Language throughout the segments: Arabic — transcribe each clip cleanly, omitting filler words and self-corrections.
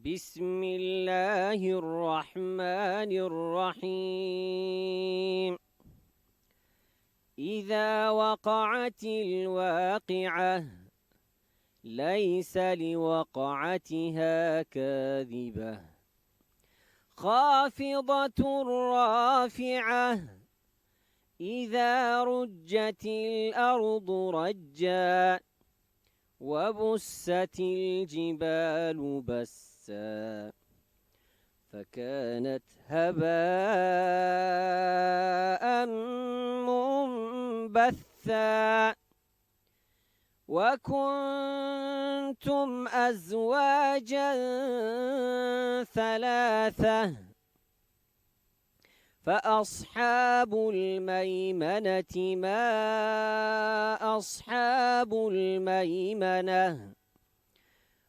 بسم الله الرحمن الرحيم. إذا وقعت الواقعة ليس لوقعتها كاذبة خافضة رافعة إذا رجت الأرض رجا وبست الجبال بسا فكانت هباء منبثا وكنتم أزواجا ثلاثة فأصحاب الميمنة ما أصحاب الميمنة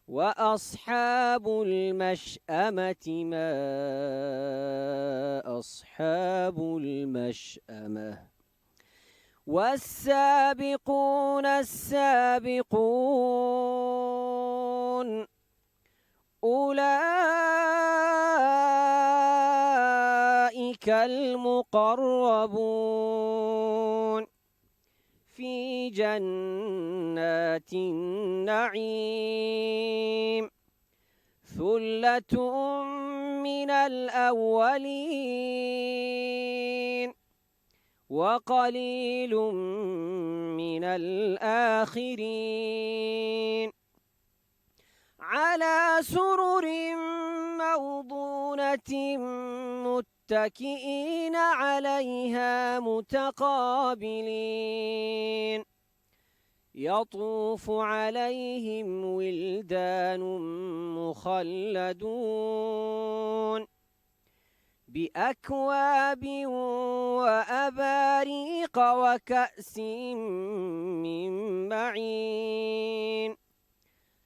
وأصحاب المشأمة ما أصحاب المشأمة والسابقون السابقون أولئك المقربون في جنات النعيم ثلة من الأولين وقليل من الآخرين على سرر موضونة متكئين عليها متقابلين يطوف عليهم ولدان مخلدون بأكواب وأباريق وكأس من معين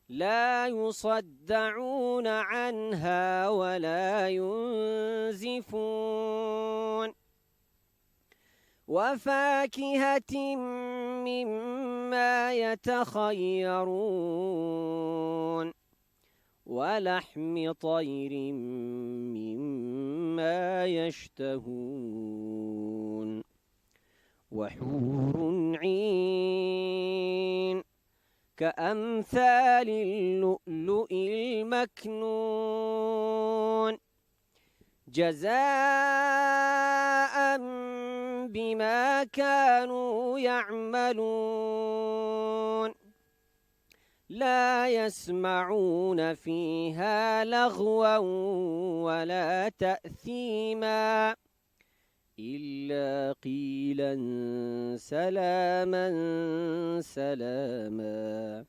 لا يصدعون عنها ولا ينزفون وفاكهة مما يتخيرون ولحم طير مما يشتهون وحور عين كأمثال اللؤلؤ المكنون جزاء بما كانوا يعملون لا يسمعون فيها لغوا ولا تأثيما إلا قيلا سلاما سلاما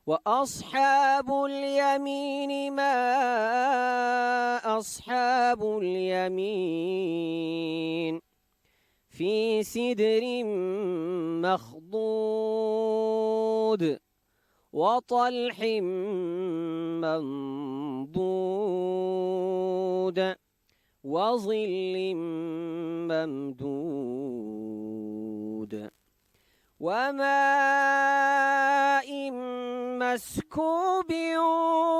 وأصحاب اليمين ما أصحاب اليمين في سدر مخضود وطلح منضود وظل ممدود وماء مسكوب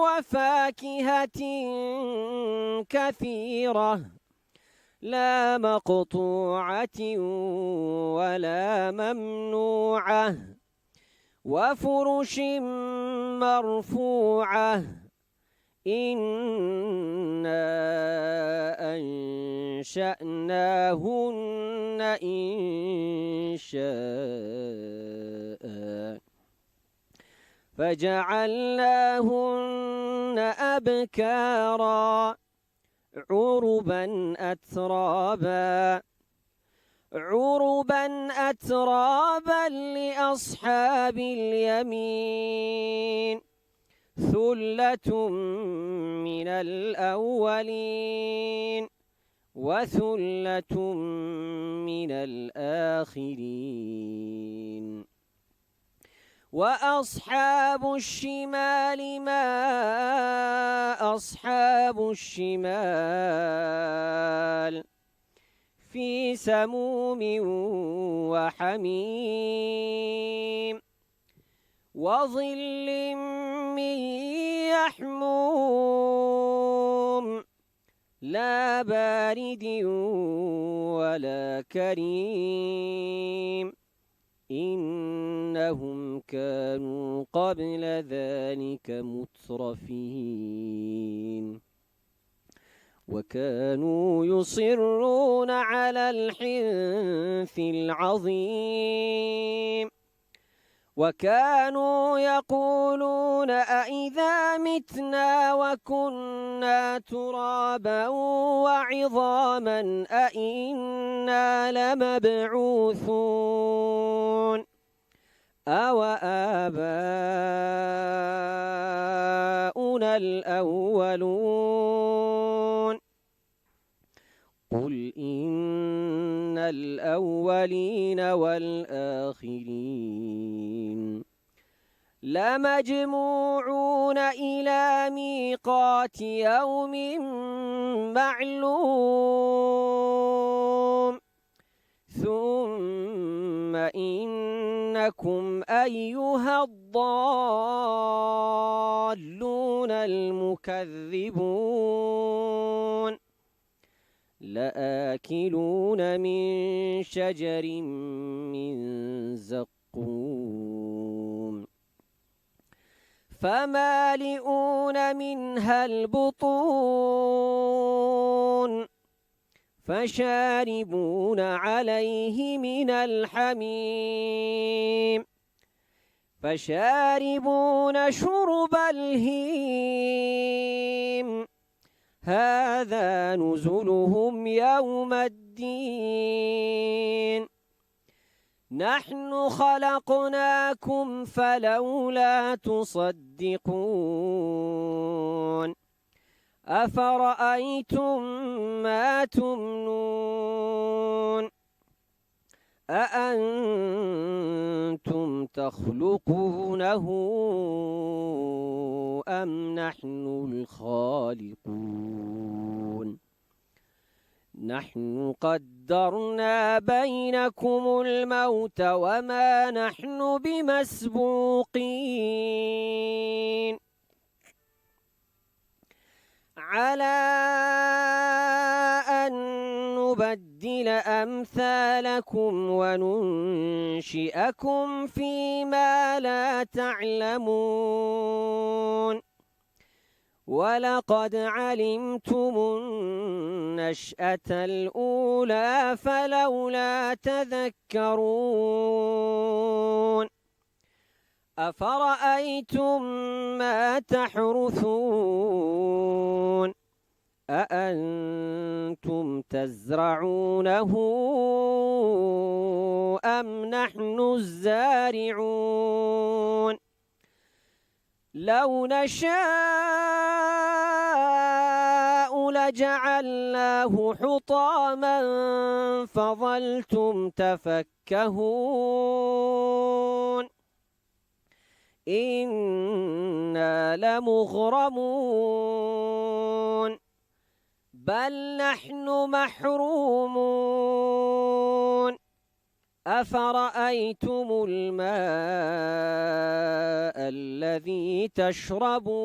وفاكهة كثيرة لا مقطوعة ولا ممنوعة وفرش مرفوعة إنا أنشأناهن إنشاء فجعلناهن أبكارا عربا أترابا لأصحاب اليمين ثلة من الأولين وثلة من الآخرين وأصحاب الشمال ما أصحاب الشمال في سموم وحميم وظل من محموم لا بارد ولا كريم إنهم كانوا قبل ذلك مترفين وكانوا يصرون على الحنث العظيم وكانوا يقولون أإذا متنا وكنا ترابا وعظاما أإنا لمبعوثون أو آباؤنا الأولون قل إن الأولين والآخرين لمجموعون إلى ميقات يوم معلوم ثم إنكم أيها الضالون المكذبون لآكلون من شجر من زقوم فمالئون منها البطون فشاربون عليه من الحميم فشاربون شرب الهيم هذا نزلهم يوم الدين نحن خلقناكم فلولا تصدقون أفرأيتم ما تمنون أأنتم تخلقونه أم نحن الخالقون نحن قدرنا بينكم الموت وما نحن بمسبوقين على أن نبدل أمثالكم وننشئكم فيما لا تعلمون ولقد علمتم النشأة الأولى فلولا تذكرون أفرأيتم ما تحرثون أأنتم تزرعونه أم نحن الزارعون لو نشاء لجعلناه حطاما فظلتم تفكهون إنا لمغرمون بل نحن محرومون أفرأيتم الماء الذي تشربون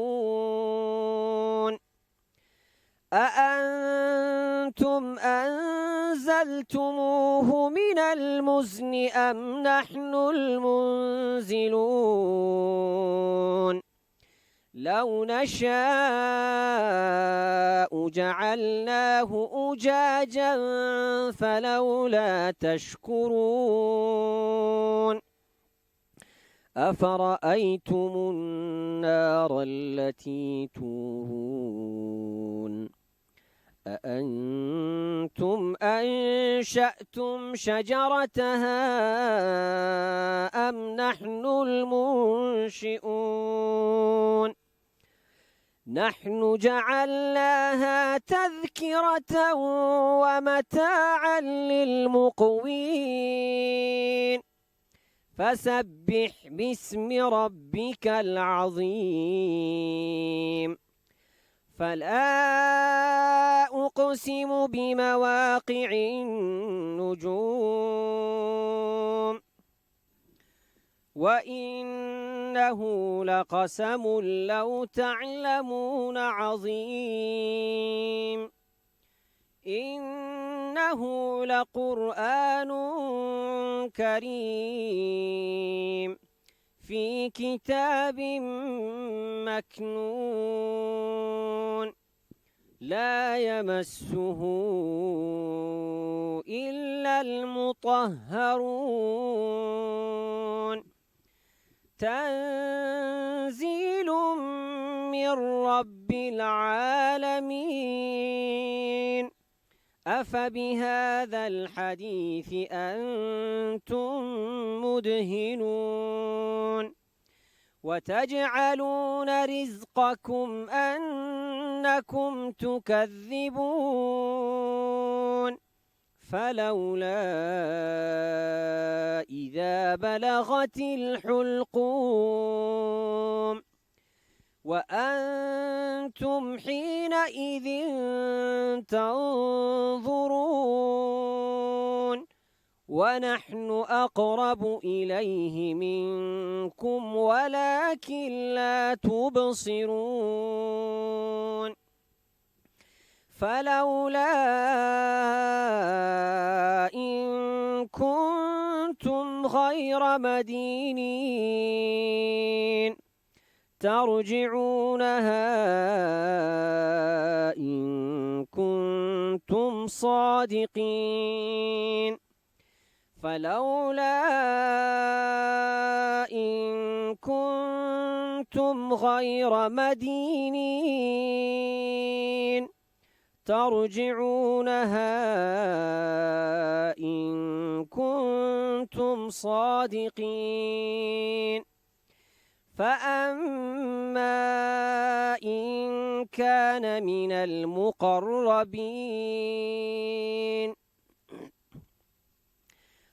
أأنتم أنزلتموه من المزن أم نحن المنزلون لو نشاء جعلناه أجاجا فلولا تشكرون أفرأيتم النار التي تورون أأنتم أنشأتم شجرتها أم نحن المنشئون نحن جعلناها تذكرة ومتاعا للمقوين فسبح باسم ربك العظيم فلا أقسم بمواقع النجوم وإنه لقسم لو تعلمون عظيم إنه لقرآن كريم في كتاب مكنون لا يمسه إلا المطهرون تنزيل من رب العالمين أفبهذا الحديث أنتم مدهنون وتجعلون رزقكم أنكم تكذبون فلولا إذا بلغت الحلقوم وأنتم حينئذ تنظرون ونحن أقرب إليه منكم ولكن لا تبصرون فلولا إن كنتم غير مدينين ترجعونها إن كنتم صادقين فلولا إن كنتم غير مدينين ترجعونها إن كنتم صادقين فأما إن كان من المقربين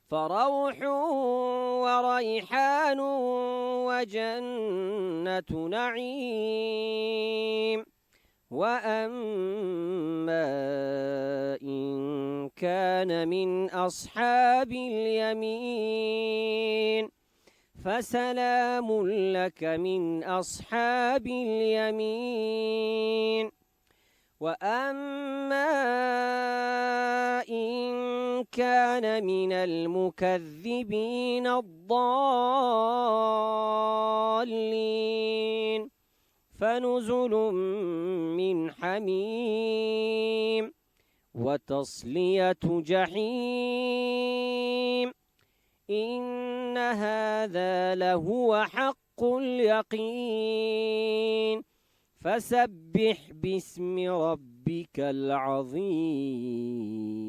فروح وريحان وجنة نعيم وأما إن كان من أصحاب اليمين فسلام لك من أصحاب اليمين وأما إن كان من المكذبين الضالين فنزل من حميم وتصلية جحيم إن هذا لهو حق اليقين فسبح باسم ربك العظيم.